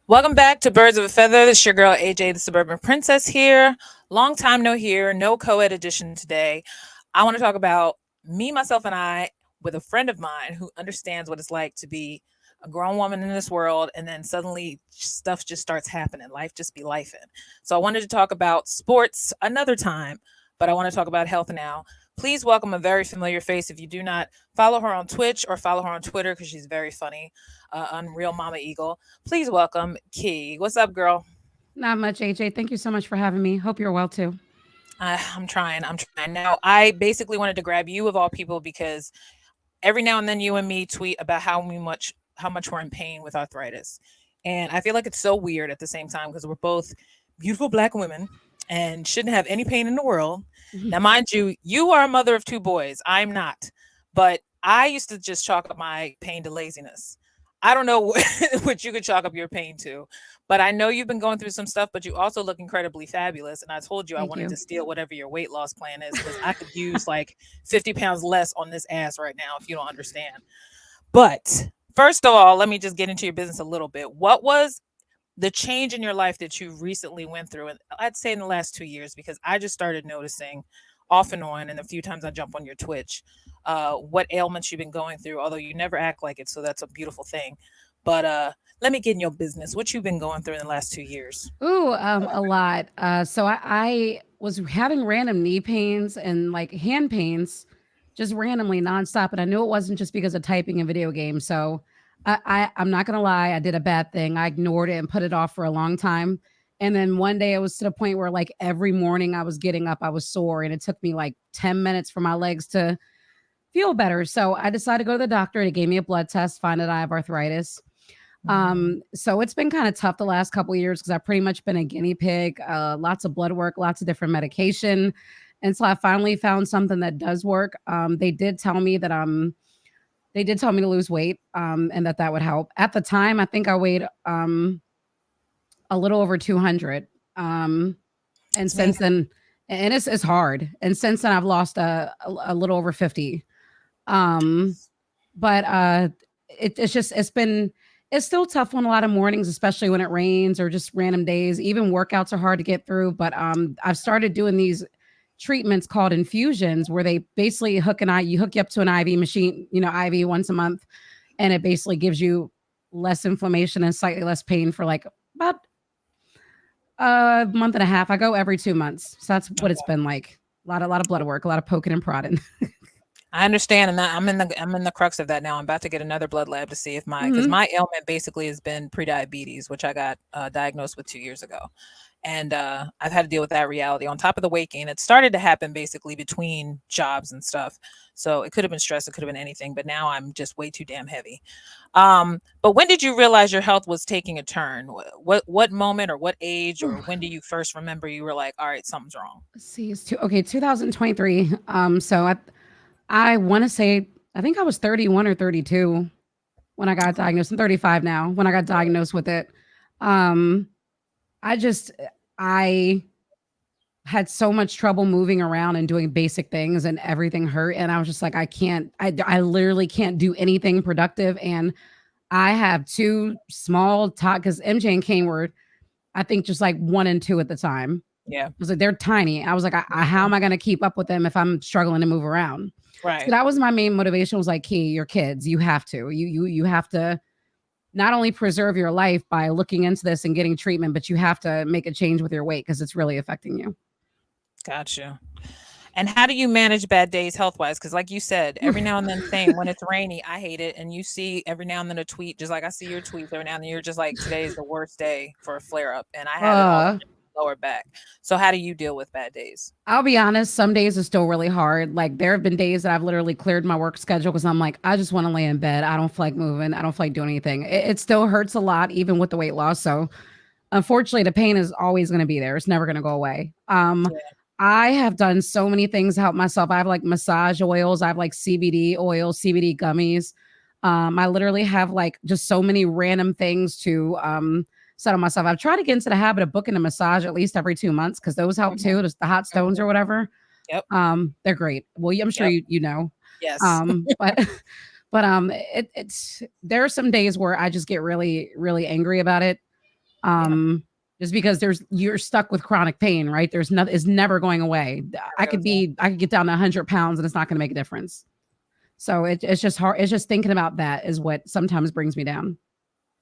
Welcome back to Birds of a Feather. This is your girl AJ, the Suburban Princess here. Long time no here, no co-ed edition today. I want to talk about me, myself, and I with a friend of mine who understands what it's like to be a grown woman in this world, and then suddenly stuff just starts happening. Life just be lifing. So I wanted to talk about sports another time, but I want to talk about health now. Please welcome a very familiar face. If you do not follow her on Twitch or follow her on Twitter, because she's very funny, on Real Mama Eagle. Please welcome Key. What's up, girl? Not much, AJ. Thank you so much for having me. Hope you're well too. I'm trying. I'm trying. Now, I basically wanted to grab you of all people because every now and then you and me tweet about how much we're in pain with arthritis, and I feel like it's so weird at the same time because we're both beautiful black women and shouldn't have any pain in the world. Now, mind you, you are a mother of two boys. I'm not, but I used to just chalk up my pain to laziness. I don't know what you could chalk up your pain to, but I know you've been going through some stuff, but you also look incredibly fabulous. And I told you I Thank wanted you. to steal whatever your weight loss plan is because I could use like 50 pounds less on this ass right now if you don't understand. But first of all, let me just get into your business a little bit. What was the change in your life that you recently went through? And I'd say in the last 2 years, because I just started noticing off and on, and a few times I jump on your Twitch, what ailments you've been going through, although you never act like it. So that's a beautiful thing. But let me get in your business. What you've been going through in the last 2 years? Ooh, a lot. So I was having random knee pains and like hand pains, just randomly nonstop, and I knew it wasn't just because of typing in video games. So I'm not gonna lie, I did a bad thing. I ignored it and put it off for a long time. And then one day it was to the point where like every morning I was getting up, I was sore, and it took me like 10 minutes for my legs to feel better. So I decided to go to the doctor. They gave me a blood test, find that I have arthritis. Mm, So it's been kind of tough the last couple of years because I've pretty much been a guinea pig, lots of blood work, lots of different medication. And so I finally found something that does work. They did tell me to lose weight, and that would help. At the time, I think I weighed a little over 200. Um, and it's me. since then, and it's hard. And since then, I've lost a little over 50. Um, but it's still tough on a lot of mornings, especially when it rains or just random days. Even workouts are hard to get through. But I've started doing these treatments called infusions where they basically hook you up to an IV machine, IV once a month, and it basically gives you less inflammation and slightly less pain for like about a month and a half. I go every 2 months. So that's what it's been like. A lot of blood work, a lot of poking and prodding. I understand, and that I'm in the crux of that now. I'm about to get another blood lab to see if because Hmm. my ailment basically has been prediabetes, which I got diagnosed with 2 years ago, and I've had to deal with that reality on top of the weight gain. It started to happen basically between jobs and stuff, so it could have been stress, it could have been anything, but now I'm just way too damn heavy. But when did you realize your health was taking a turn? What moment or what age or when do you first remember you were like, all right, something's wrong? Let's see, 2023. I want to say I think I was 31 or 32 when I got diagnosed. I'm 35 now. When I got diagnosed with it, um, I just I had so much trouble moving around and doing basic things, and everything hurt. And I was just like, I can't. I literally can't do anything productive. And I have two small tot because MJ and Kane were, I think, just like 1 and 2 at the time. Yeah. I was like, they're tiny. I was like, how Mhm. am I going to keep up with them if I'm struggling to move around? So Right. that was my main motivation. Was like, Key, your kids, you have to, you have to not only preserve your life by looking into this and getting treatment, but you have to make a change with your weight because it's really affecting you. Gotcha. And how do you manage bad days health wise? Because, like you said, every now and then, same when it's rainy, I hate it. And you see every now and then a tweet, just like I see your tweets every now and then, you're just like, today is the worst day for a flare up. And I have it all up uh, in my lower back. So, how do you deal with bad days? I'll be honest, some days are still really hard. Like there have been days that I've literally cleared my work schedule because I'm like, I just want to lay in bed. I don't feel like moving. I don't feel like doing anything. It still hurts a lot, even with the weight loss. So unfortunately, the pain is always going to be there. It's never going to go away. Yeah. I have done so many things to help myself. I have like massage oils. I have like CBD oils, CBD gummies. I literally have like just so many random things to settle myself. I've tried to get into the habit of booking a massage at least every 2 months because those help Mhm, too. Just the hot stones mhm. or whatever. Yep. They're great. Well, I'm sure Yep. you know. Yes. But but it's there are some days where I just get really really angry about it. Yeah. Just because you're stuck with chronic pain, right? There's nothing is never going away. Never goes away. I could get down to 100 pounds and it's not going to make a difference. So it's just hard. It's just thinking about that is what sometimes brings me down.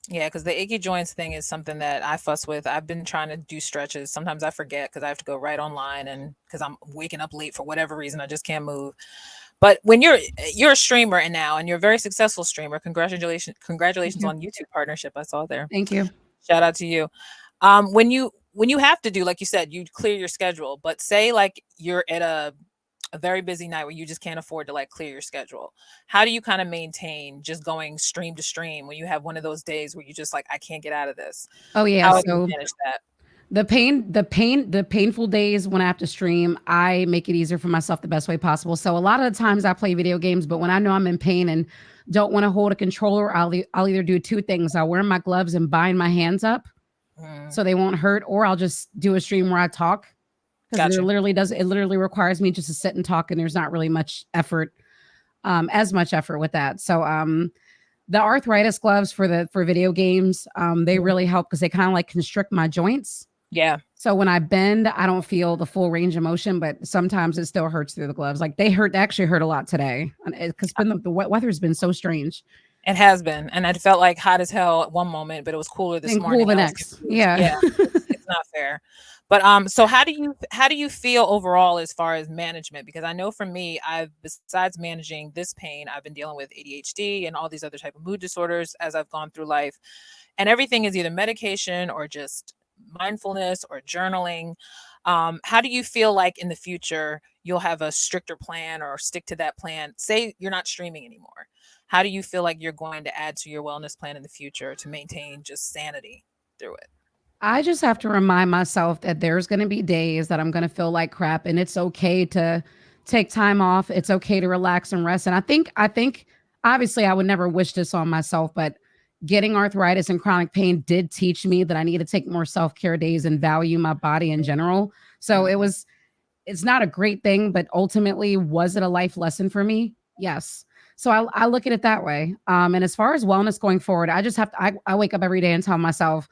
Yeah, because the achy joints thing is something that I fuss with. I've been trying to do stretches. Sometimes I forget because I have to go right online and because I'm waking up late for whatever reason, I just can't move. But when you're a streamer and now and you're a very successful streamer, Thank congratulations you. on YouTube partnership. I saw there. Thank you. Shout out to you. When you have to do, like you said, you clear your schedule, but say like you're at a very busy night where you just can't afford to like clear your schedule. How do you kind of maintain just going stream to stream when you have one of those days where you just like, I can't get out of this? Oh yeah. How have you So managed that? the painful days when I have to stream, I make it easier for myself the best way possible. So a lot of the times I play video games, but when I know I'm in pain and don't want to hold a controller, I'll either do two things. I'll wear my gloves and bind my hands up Mm, so they won't hurt, or I'll just do a stream where I talk because gotcha. it literally requires me just to sit and talk, and there's not really much effort, as much effort with that. So the arthritis gloves for video games, they Mhm. really help because they kind of like constrict my joints. Yeah. So when I bend, I don't feel the full range of motion, but sometimes it still hurts through the gloves. Like they actually hurt a lot today because the weather's been so strange. It has been, and I felt like hot as hell at one moment, but it was cooler this Then cool morning. the I was next. confused. Yeah. Yeah, it's not fair. But so how do you feel overall as far as management? Because I know for me, I've besides managing this pain, I've been dealing with ADHD and all these other type of mood disorders as I've gone through life, and everything is either medication or just mindfulness or journaling. How do you feel like in the future you'll have a stricter plan or stick to that plan? Say you're not streaming anymore. How do you feel like you're going to add to your wellness plan in the future to maintain just sanity through it? I just have to remind myself that there's going to be days that I'm going to feel like crap, and it's okay to take time off. It's okay to relax and rest. And I think obviously I would never wish this on myself, but getting arthritis and chronic pain did teach me that I need to take more self-care days and value my body in general. So Mhm. it's not a great thing, but ultimately, was it a life lesson for me? Yes. So I look at it that way. And as far as wellness going forward, I just have to, I wake up every day and tell myself,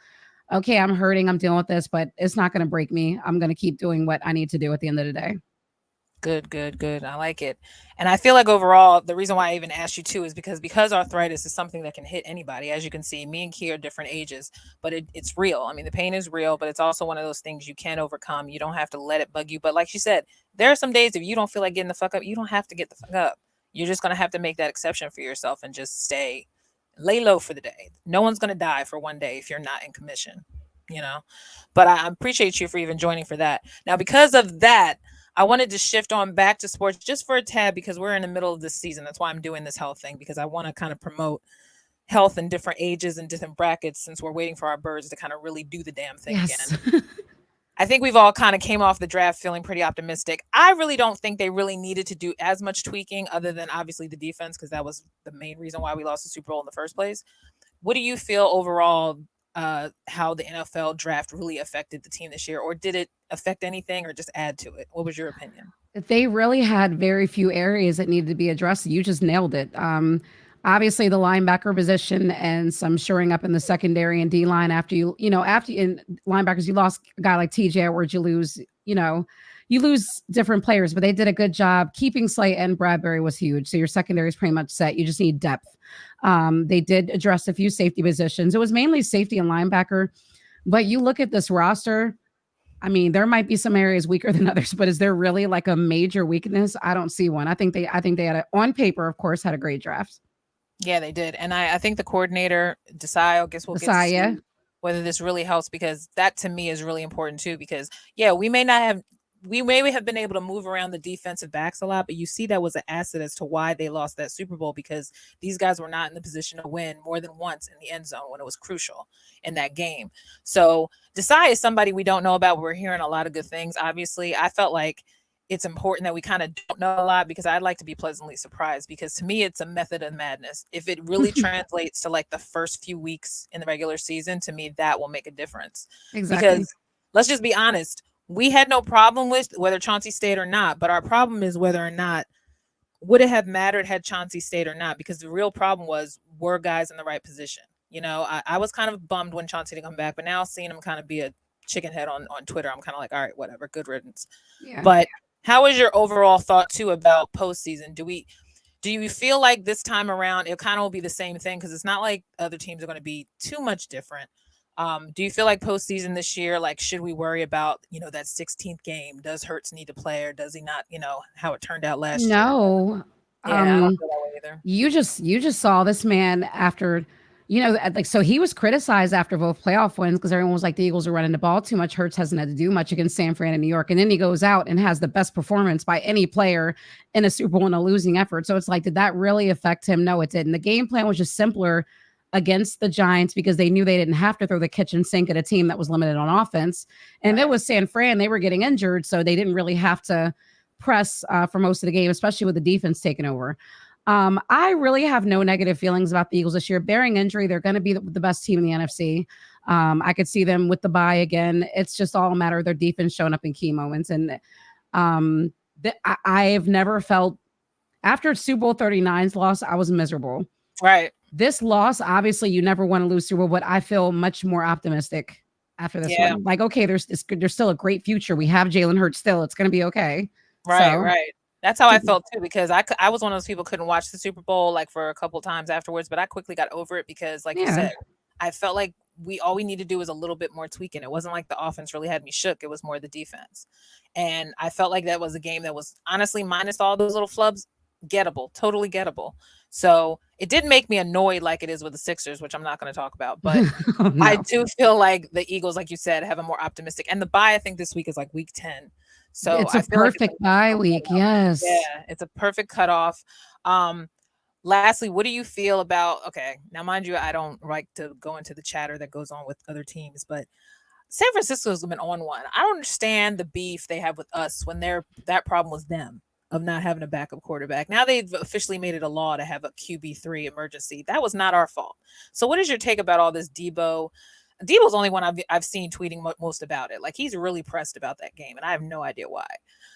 okay, I'm hurting, I'm dealing with this, but it's not going to break me. I'm going to keep doing what I need to do at the end of the day. Good, good, good. I like it. And I feel like overall, the reason why I even asked you too is because arthritis is something that can hit anybody. As you can see, me and Key are different ages, but it's real. I mean, the pain is real, but it's also one of those things you can overcome. You don't have to let it bug you. But like she said, there are some days if you don't feel like getting the fuck up, you don't have to get the fuck up. You're just gonna have to make that exception for yourself and just lay low for the day. No one's gonna die for one day if you're not in commission, you know. But I appreciate you for even joining for that. Now, because of that, I wanted to shift on back to sports just for a tad because we're in the middle of this season. That's why I'm doing this health thing because I want to kind of promote health in different ages and different brackets since we're waiting for our birds to kind of really do the damn thing Yes. again. I think we've all kind of came off the draft feeling pretty optimistic. I really don't think they really needed to do as much tweaking other than obviously the defense because that was the main reason why we lost the Super Bowl in the first place. What do you feel overall how the NFL draft really affected the team this year, or did it affect anything, or just add to it? What was your opinion? They really had very few areas that needed to be addressed. You just nailed it. Obviously, the linebacker position and some shoring up in the secondary and D line after after in linebackers, you lost a guy like TJ Edwards, you lose different players, but they did a good job. Keeping Slay and Bradbury was huge. So your secondary is pretty much set. You just need depth. They did address a few safety positions. It was mainly safety and linebacker, but you look at this roster, I mean, there might be some areas weaker than others, but is there really like a major weakness? I don't see one. I think they had on paper, of course, had a great draft. Yeah, they did. And I think the coordinator, Desai, I guess we'll get to Messiah. see whether this really helps because that to me is really important too. Because yeah, we may have been able to move around the defensive backs a lot, but you see that was an asset as to why they lost that Super Bowl because these guys were not in the position to win more than once in the end zone when it was crucial in that game. So Desai is somebody we don't know about. We're hearing a lot of good things. Obviously, I felt like it's important that we kind of don't know a lot because I'd like to be pleasantly surprised because to me it's a method of madness. If it really translates to like the first few weeks in the regular season, to me that will make a difference. Exactly. Because let's just be honest, we had no problem with whether Chauncey stayed or not, but our problem is whether or not would it have mattered had Chauncey stayed or not because the real problem was were guys in the right position. I was kind of bummed when Chauncey didn't come back, but now seeing him kind of be a chicken head on Twitter, I'm kind of like, all right, whatever, good riddance. Yeah. But how is your overall thought too about postseason? Do you feel like this time around it kind of will be the same thing because it's not like other teams are going to be too much different? Do you feel like postseason this year, like should we worry about that 16th game? Does Hurts need to play or does he not? How it turned out last year. No. Yeah, I don't Um, feel that way either. you just saw this man after, like so he was criticized after both playoff wins because everyone was like the Eagles are running the ball too much. Hurts hasn't had to do much against San Fran and New York, and then he goes out and has the best performance by any player in a Super Bowl in a losing effort. So it's like, did that really affect him? No, it didn't. The game plan was just simpler against the Giants because they knew they didn't have to throw the kitchen sink at a team that was limited on offense. And it Right. was San Fran; they were getting injured, so they didn't really have to press for most of the game, especially with the defense taking over. I really have no negative feelings about the Eagles this year. Bearing injury, they're going to be the best team in the NFC. I could see them with the bye again. It's just all a matter of their defense showing up in key moments. And um, I've never felt after Super Bowl 39's loss, I was miserable. Right. This loss, obviously, you never want to lose Super Bowl, but I feel much more optimistic after this Yeah. one. Like, okay, there's still a great future. We have Jalen Hurts still. It's going to be okay. Right, So, right. That's how I felt too because I was one of those people couldn't watch the Super Bowl like for a couple times afterwards, but I quickly got over it because like you yeah. said, I felt like we need to do is a little bit more tweaking. It wasn't like the offense really had me shook. It was more the defense. And I felt like that was a game that was honestly minus all those little flubs, gettable, totally gettable. So it didn't make me annoyed like it is with the Sixers, which I'm not going to talk about, but Oh, I no. do feel like the Eagles, like you said, have a more optimistic and the bye I think this week is like week 10. So It's I a feel like it's a perfect bye natural week. cutoff. Yes. Yeah, it's a perfect cutoff. Um, lastly, what do you feel about okay, now mind you, I don't like to go into the chatter that goes on with other teams, but San Francisco's been on one. I don't understand the beef they have with us when that problem was them of not having a backup quarterback. Now they've officially made it a law to have a QB3 emergency. That was not our fault. So what is your take about all this Debo? Debo's the only one I've seen tweeting most about it. Like he's really pressed about that game, and I have no idea why.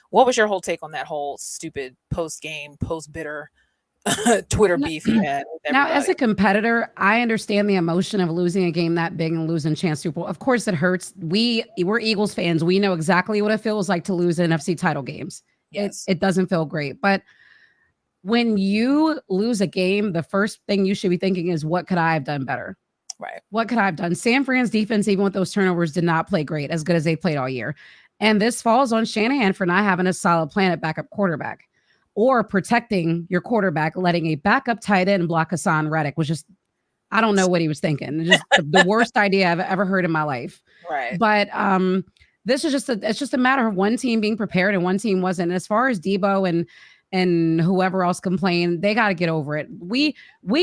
What was your whole take on that whole stupid post game, post bitter Twitter N- beef he had with Now, as everybody? a competitor, I understand the emotion of losing a game that big and losing chance Super Bowl. Of course, it hurts. We're Eagles fans. We know exactly what it feels like to lose NFC title games. It Yes, it doesn't feel great. But when you lose a game, the first thing you should be thinking is, what could I have done better? right, What could I have done? San Fran's defense, even with those turnovers, did not play great, as good as they played all year. And this falls on Shanahan for not having a solid plan at backup quarterback or protecting your quarterback, letting a backup tight end block Hassan Reddick was just, I don't know what he was thinking. Just the worst idea I've ever heard in my life. right, But this is it's just a matter of one team being prepared and one team wasn't. And as far as Debo and whoever else complained, they got to get over it. We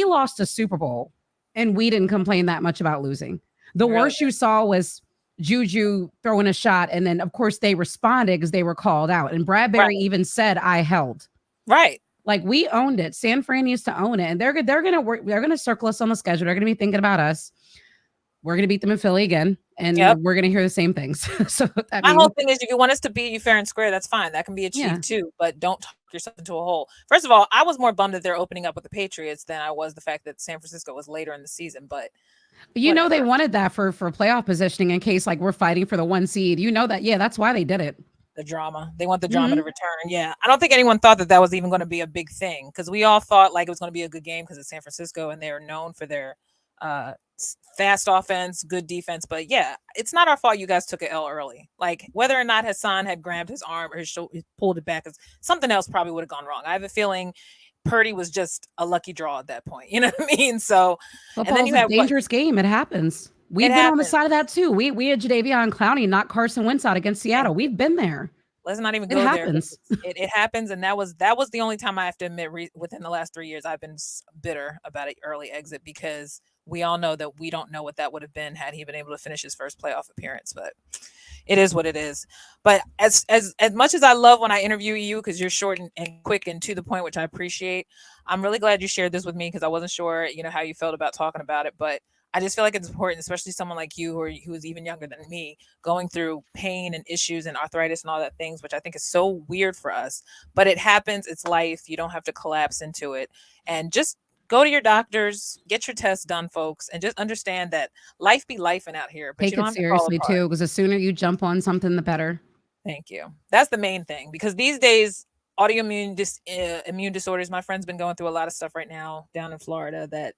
lost a Super Bowl and we didn't complain that much about losing. The really, worst you saw was Juju throwing a shot, and then of course they responded because they were called out. And Bradbury right, even said, "I held." right. Like we owned it. San Fran used to own it, and they're gonna work. They're gonna circle us on the schedule. They're gonna be thinking about us. We're gonna beat them in Philly again, Yep. and we're gonna hear the same things. So I My whole mean, thing is if you want us to beat you fair and square, that's fine. That can be yeah, achieved too, but don't talk yourself into a hole. First of all, I was more bummed that they're opening up with the Patriots than I was the fact that San Francisco was later in the season, but they whatever. wanted that for playoff positioning in case like we're fighting for the one seed. You know that, yeah, that's why they did it. The drama. They want the drama to Hmm. return. Yeah. I don't think anyone thought that that was even going to be a big thing because we all thought like it was going to be a good game because it's San Francisco and they're known for their fast offense, good defense. But yeah, it's not our fault you guys took it L early. Like whether or not Hassan had grabbed his arm or his shoulder, pulled it back, something else probably would have gone wrong. I have a feeling Purdy was just a lucky draw at that point. You know what I mean? So, and then Football's you a have what? dangerous game. It happens. It We've been on the happened. side of that too. We had Jadavion Clowney knock Carson Wentz out against Thank Seattle. you. We've been there. Let's not even It go there. happens. It happens, and that was the only time I have to admit within the last 3 years I've been bitter about an early exit because we all know that we don't know what that would have been had he been able to finish his first playoff appearance. But it is what it is. But as much as I love when I interview you because you're short and quick and to the point, which I appreciate, I'm really glad you shared this with me because I wasn't sure how you felt about talking about it, but. I just feel like it's important, especially someone like you who is even younger than me, going through pain and issues and arthritis and all that things, which I think is so weird for us. But it happens. It's life. You don't have to collapse into it. And just go to your doctors, get your tests done, folks, and just understand that life be lifing out here, but you Take don't it have to fall seriously apart. too, because the sooner you jump on something, the better. Thank you. That's the main thing because these days, immune disorders. My friend's been going through a lot of stuff right now down in Florida that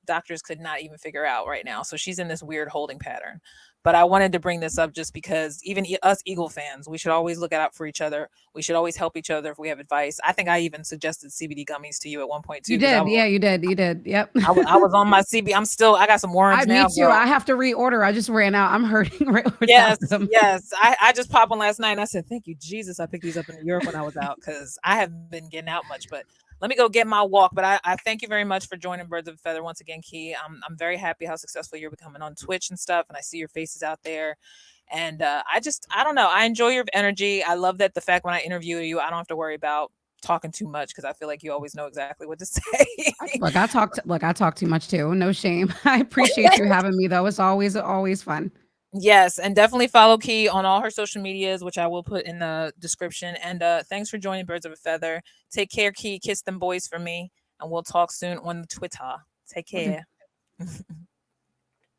doctors could not even figure out right now. So she's in this weird holding pattern. But I wanted to bring this up just because even us Eagle fans, we should always look out for each other. We should always help each other if we have advice. I think I even suggested CBD gummies to you at one point too You because did, yeah, you did, you did. Yep. I was on my CB. I got some worms Me now, too. girl. I have to reorder. I just ran out. I'm hurting right Yes, without them. yes. I just popped one last night and I said, "Thank you, Jesus." I picked these up in New York when I was out because I haven't been getting out much. But let me go get my walk. But I thank you very much for joining Birds of a Feather once again, Key. I'm very happy how successful you're becoming on Twitch and stuff, and I see your faces out there. And I don't know. I enjoy your energy. I love that the fact when I interview you, I don't have to worry about talking too much because I feel like you always know exactly what to say. Look, I talk too much too. No shame. I appreciate you having me though. It's always fun. Yes, and definitely follow Key on all her social medias, which I will put in the description. And thanks for joining Birds of a Feather. Take care, Key. Kiss them boys for me, and we'll talk soon on Twitter. Take Will do. care.